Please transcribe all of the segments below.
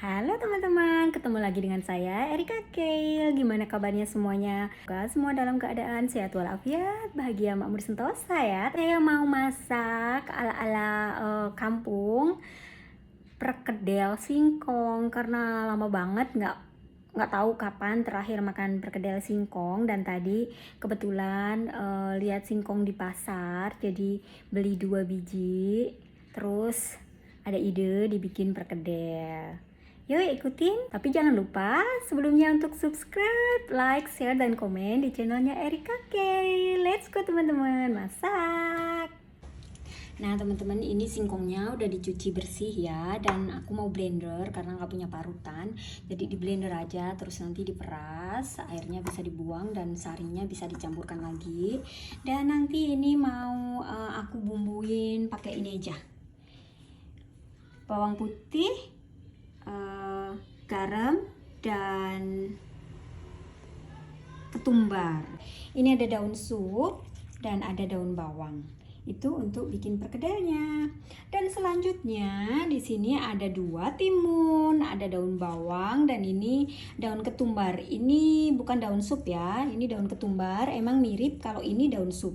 Halo teman-teman, ketemu lagi dengan saya Erika Keil. Gimana kabarnya semuanya? Semoga semua dalam keadaan sehat walafiat, bahagia, makmur, sentosa ya. Saya mau masak ala-ala kampung, perkedel singkong karena lama banget nggak tahu kapan terakhir makan perkedel singkong, dan tadi kebetulan lihat singkong di pasar, jadi beli 2 biji. Terus ada ide dibikin perkedel. Yuk ikutin, tapi jangan lupa sebelumnya untuk subscribe, like, share, dan komen di channelnya Erika K. Let's go teman-teman, masak. Nah teman-teman, ini singkongnya udah dicuci bersih ya, dan aku mau blender karena nggak punya parutan. Jadi di blender aja, terus nanti diperas, airnya bisa dibuang dan sarinya bisa dicampurkan lagi. Dan nanti ini mau aku bumbuin pakai ini aja, bawang putih, garam, dan ketumbar. Ini ada daun sup dan ada daun bawang. Itu untuk bikin perkedelnya. Dan selanjutnya di sini ada 2 timun, ada daun bawang, dan ini daun ketumbar. Ini bukan daun sup ya, ini daun ketumbar. Emang mirip, kalau ini daun sup.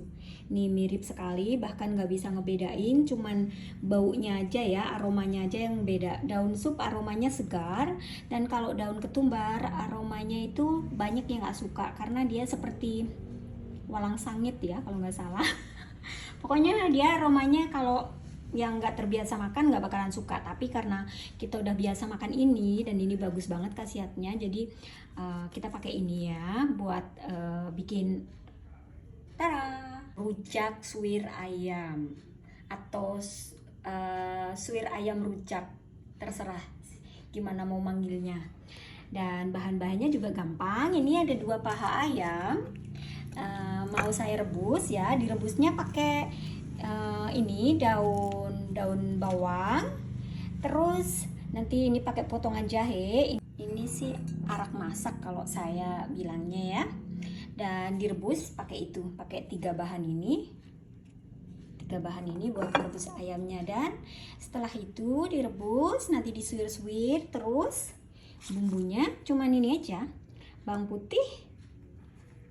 Ini mirip sekali, bahkan nggak bisa ngebedain, cuman baunya aja ya, aromanya aja yang beda. Daun sup aromanya segar, dan kalau daun ketumbar aromanya itu banyak yang nggak suka karena dia seperti walang sangit ya kalau nggak salah. Pokoknya dia aromanya kalau yang nggak terbiasa makan nggak bakalan suka, tapi karena kita udah biasa makan ini dan ini bagus banget khasiatnya, jadi kita pakai ini ya buat bikin rujak suwir ayam atau suwir ayam rujak, terserah gimana mau manggilnya. Dan bahan-bahannya juga gampang. Ini ada 2 paha ayam, mau saya rebus ya. Direbusnya pakai ini daun bawang, terus nanti ini pakai potongan jahe. Ini sih arak masak kalau saya bilangnya ya. Dan direbus pakai 3 bahan ini. 3 bahan ini buat rebus ayamnya. Dan setelah itu direbus, nanti disuir-suir, terus bumbunya cuman ini aja, bawang putih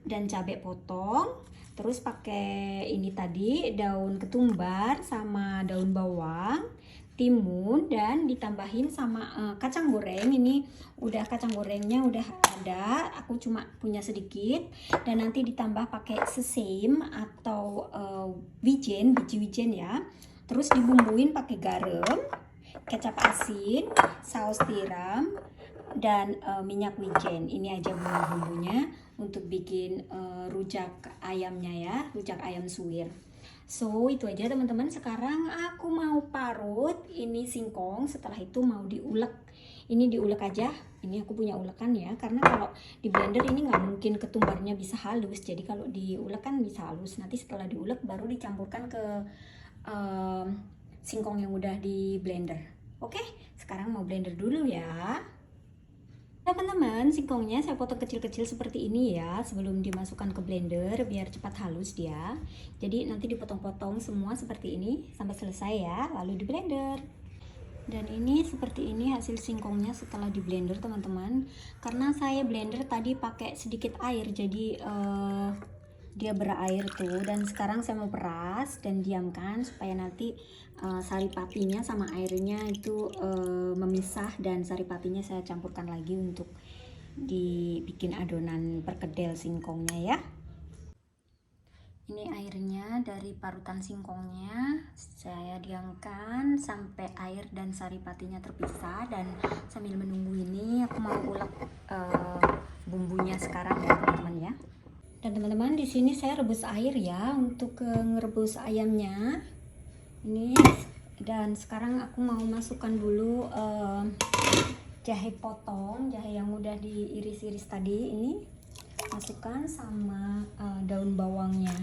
dan cabai potong, terus pakai ini tadi daun ketumbar sama daun bawang, timun, dan ditambahin sama kacang goreng. Ini udah kacang gorengnya udah ada, aku cuma punya sedikit. Dan nanti ditambah pakai sesame atau biji wijen ya. Terus dibumbuin pakai garam, kecap asin, saus tiram, dan minyak wijen. Ini aja bumbu-bumbunya untuk bikin rujak ayamnya ya, rujak ayam suwir. So itu aja teman-teman. Sekarang aku mau parut ini singkong, setelah itu mau diulek. Ini diulek aja, ini aku punya ulekan ya, karena kalau di blender ini nggak mungkin ketumbarnya bisa halus, jadi kalau diulek kan bisa halus. Nanti setelah diulek baru dicampurkan ke singkong yang udah di blender. Oke, sekarang mau blender dulu ya. Teman-teman, singkongnya saya potong kecil-kecil seperti ini ya, sebelum dimasukkan ke blender biar cepat halus dia. Jadi nanti dipotong-potong semua seperti ini sampai selesai ya, lalu di blender. Dan ini seperti ini hasil singkongnya setelah di blender teman-teman. Karena saya blender tadi pakai sedikit air, jadi dia berair tuh. Dan sekarang saya mau peras dan diamkan supaya nanti saripatinya sama airnya itu memisah, dan saripatinya saya campurkan lagi untuk dibikin adonan perkedel singkongnya ya. Ini airnya dari parutan singkongnya saya diamkan sampai air dan saripatinya terpisah. Dan sambil menunggu ini aku mau ulek bumbunya sekarang ya teman-teman ya. Dan teman-teman, di sini saya rebus air ya untuk ngerebus ayamnya ini. Dan sekarang aku mau masukkan dulu jahe potong, jahe yang udah diiris-iris tadi, ini masukkan sama daun bawangnya.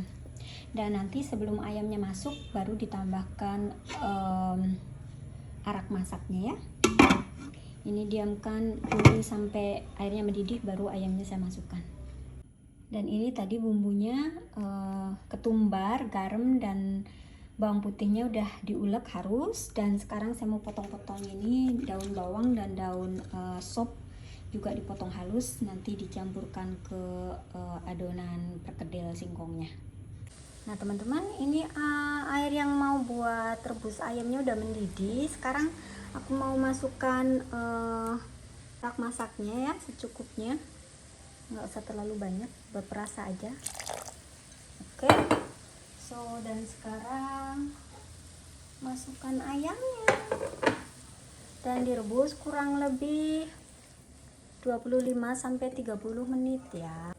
Dan nanti sebelum ayamnya masuk baru ditambahkan arak masaknya ya. Ini diamkan dulu sampai airnya mendidih, baru ayamnya saya masukkan. Dan ini tadi bumbunya ketumbar, garam, dan bawang putihnya udah diulek harus, dan sekarang saya mau potong-potong ini daun bawang dan daun sop juga dipotong halus, nanti dicampurkan ke adonan perkedel singkongnya. Nah teman-teman, ini air yang mau buat rebus ayamnya udah mendidih. Sekarang aku mau masukkan rak masaknya ya, secukupnya, nggak usah terlalu banyak, buat perasa aja. Oke, dan sekarang masukkan ayamnya dan direbus kurang lebih 25-30 menit ya.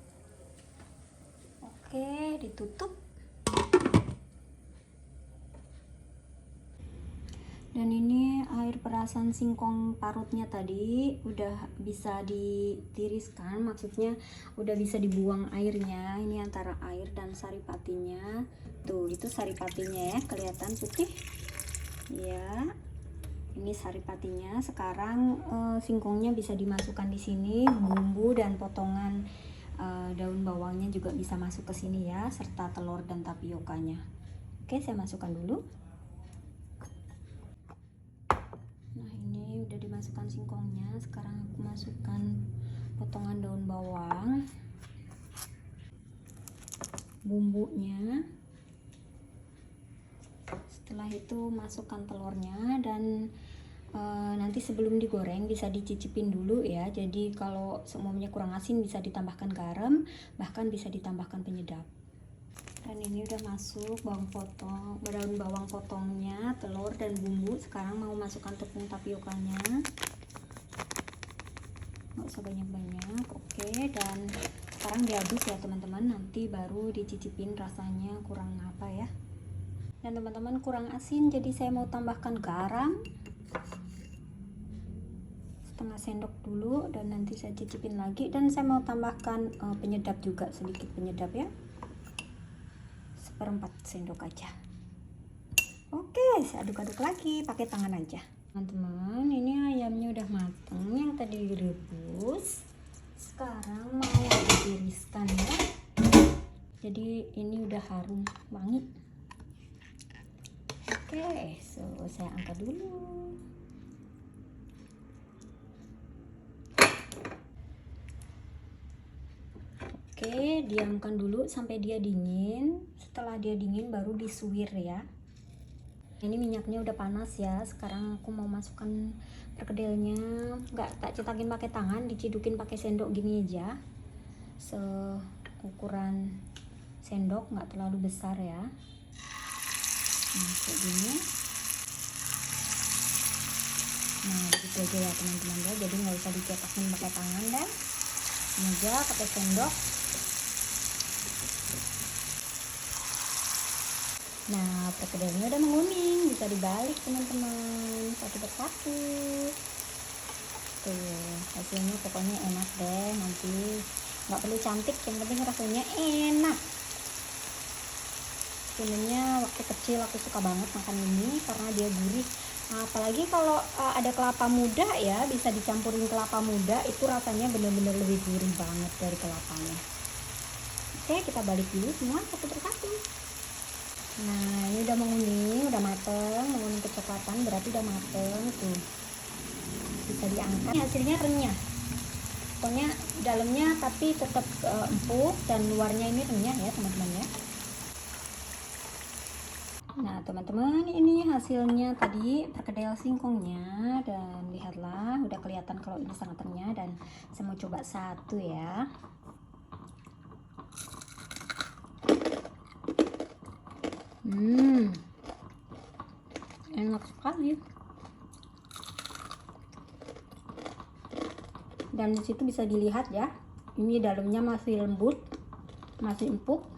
Oke, ditutup. Dan ini air perasan singkong parutnya tadi udah bisa ditiriskan, maksudnya udah bisa dibuang airnya. Ini antara air dan saripatinya. Tuh, itu saripatinya ya, kelihatan putih. Ya. Ini saripatinya. Sekarang singkongnya bisa dimasukkan di sini, bumbu dan potongan daun bawangnya juga bisa masuk ke sini ya, serta telur dan tapiokanya. Oke, saya masukkan dulu. Nah, ini udah dimasukkan singkongnya. Sekarang aku masukkan potongan daun bawang, bumbunya. Setelah itu masukkan telurnya, dan nanti sebelum digoreng bisa dicicipin dulu ya. Jadi kalau semuanya kurang asin bisa ditambahkan garam, bahkan bisa ditambahkan penyedap. Dan ini udah masuk daun bawang potongnya, telur dan bumbu. Sekarang mau masukkan tepung tapiokanya, nggak usah banyak-banyak. Oke, dan sekarang diaduk ya teman-teman, nanti baru dicicipin rasanya kurang apa ya. Dan teman-teman kurang asin, jadi saya mau tambahkan garam setengah sendok dulu, dan nanti saya cicipin lagi. Dan saya mau tambahkan penyedap juga, sedikit penyedap ya, 1/4 sendok aja. Oke, saya aduk-aduk lagi pakai tangan aja. Teman-teman, ini ayamnya udah mateng yang tadi direbus. Sekarang mau ditiriskan ya. Jadi ini udah harum wangi. Oke, saya angkat dulu. Oke, diamkan dulu sampai dia dingin. Setelah dia dingin baru disuwir ya. Ini minyaknya udah panas ya. Sekarang aku mau masukkan perkedelnya. Nggak tak cetakin pakai tangan, dicidukin pakai sendok gini aja. Seukuran sendok, nggak terlalu besar ya. Nah, kayak gini. Nah, begitu aja ya teman-teman ya. Jadi nggak usah dicetakin pakai tangan dan ini aja pakai sendok. Nah, perkedelnya udah menguning, bisa dibalik teman-teman, satu persatu. Tuh, hasilnya pokoknya enak deh. Nanti nggak perlu cantik, yang penting rasanya enak. Sebenarnya waktu kecil aku suka banget makan ini karena dia gurih. Nah, apalagi kalau ada kelapa muda ya, bisa dicampurin kelapa muda, itu rasanya bener-bener lebih gurih banget dari kelapanya. Oke, kita balik dulu semua satu persatu. Nah, ini udah menguning, udah mateng, menguning kecoklatan, berarti udah mateng tuh. Bisa diangkat. Ini hasilnya renyah. Pokoknya dalamnya tapi tetap empuk, dan luarnya ini renyah ya teman-teman ya. Nah teman-teman, ini hasilnya tadi perkedel singkongnya, dan lihatlah udah kelihatan kalau ini sangat renyah. Dan saya mau coba satu ya. Enak sekali. Dan disitu bisa dilihat ya, ini dalamnya masih lembut, masih empuk,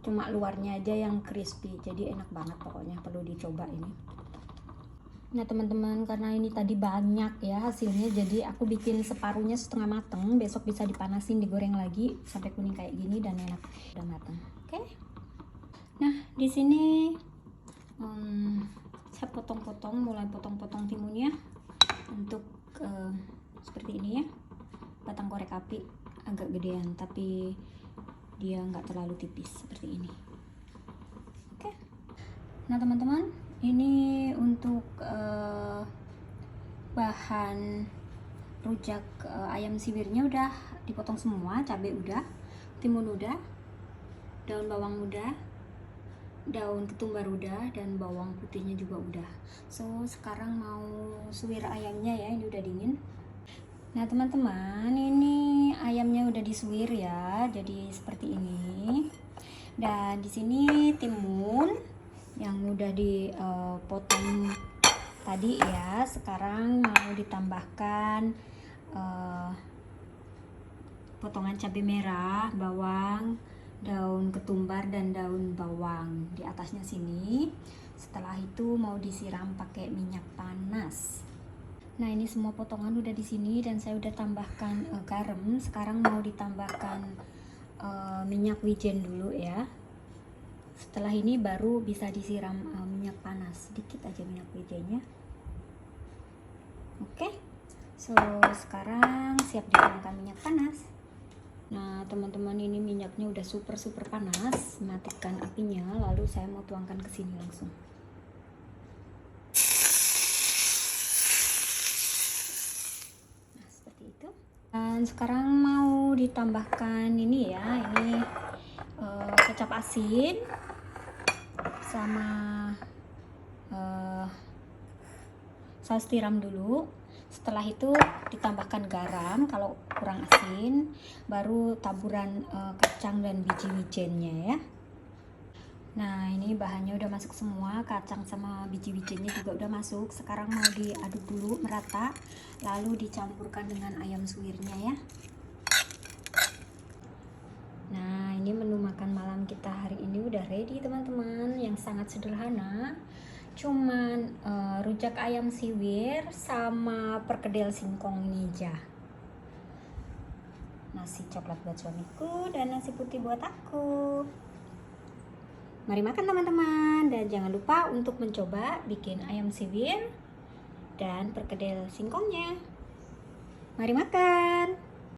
cuma luarnya aja yang crispy. Jadi enak banget pokoknya, perlu dicoba ini. Nah teman-teman, karena ini tadi banyak ya hasilnya, jadi aku bikin separuhnya setengah mateng. Besok bisa dipanasin, digoreng lagi sampai kuning kayak gini dan enak. Udah mateng. Oke. Nah di sini saya potong-potong, mulai potong-potong timunnya untuk seperti ini ya. Batang korek api agak gedean, tapi dia nggak terlalu tipis seperti ini. Oke. Nah teman-teman, ini untuk bahan rujak ayam siwirnya udah dipotong semua. Cabai udah, timun udah, daun bawang udah, daun ketumbar udah, dan bawang putihnya juga udah. So sekarang mau suwir ayamnya ya, ini udah dingin. Nah teman-teman, ini ayamnya udah disuwir ya, jadi seperti ini. Dan di sini timun yang udah dipotong tadi ya, sekarang mau ditambahkan potongan cabai merah, bawang, daun ketumbar, dan daun bawang di atasnya sini. Setelah itu mau disiram pakai minyak panas. Nah ini semua potongan udah di sini dan saya udah tambahkan garam. Sekarang mau ditambahkan minyak wijen dulu ya. Setelah ini baru bisa disiram minyak panas, sedikit aja minyak wijennya. Oke, so sekarang siap dituangkan minyak panas. Nah teman-teman, ini minyaknya udah super panas. Matikan apinya, lalu saya mau tuangkan ke sini langsung. Nah seperti itu. Dan sekarang mau ditambahkan ini ya, ini kecap asin sama saus tiram dulu. Setelah itu ditambahkan garam, kalau kurang asin baru taburan kacang dan biji wijennya ya. Nah ini bahannya udah masuk semua, kacang sama biji wijennya juga udah masuk. Sekarang mau diaduk dulu merata, lalu dicampurkan dengan ayam suwirnya ya. Nah ini menu makan malam kita hari ini udah ready teman-teman, yang sangat sederhana. Cuman rujak ayam siwir sama perkedel singkong ini aja. Nasi coklat buat suamiku dan nasi putih buat aku. Mari makan teman-teman, dan jangan lupa untuk mencoba bikin ayam siwir dan perkedel singkongnya. Mari makan.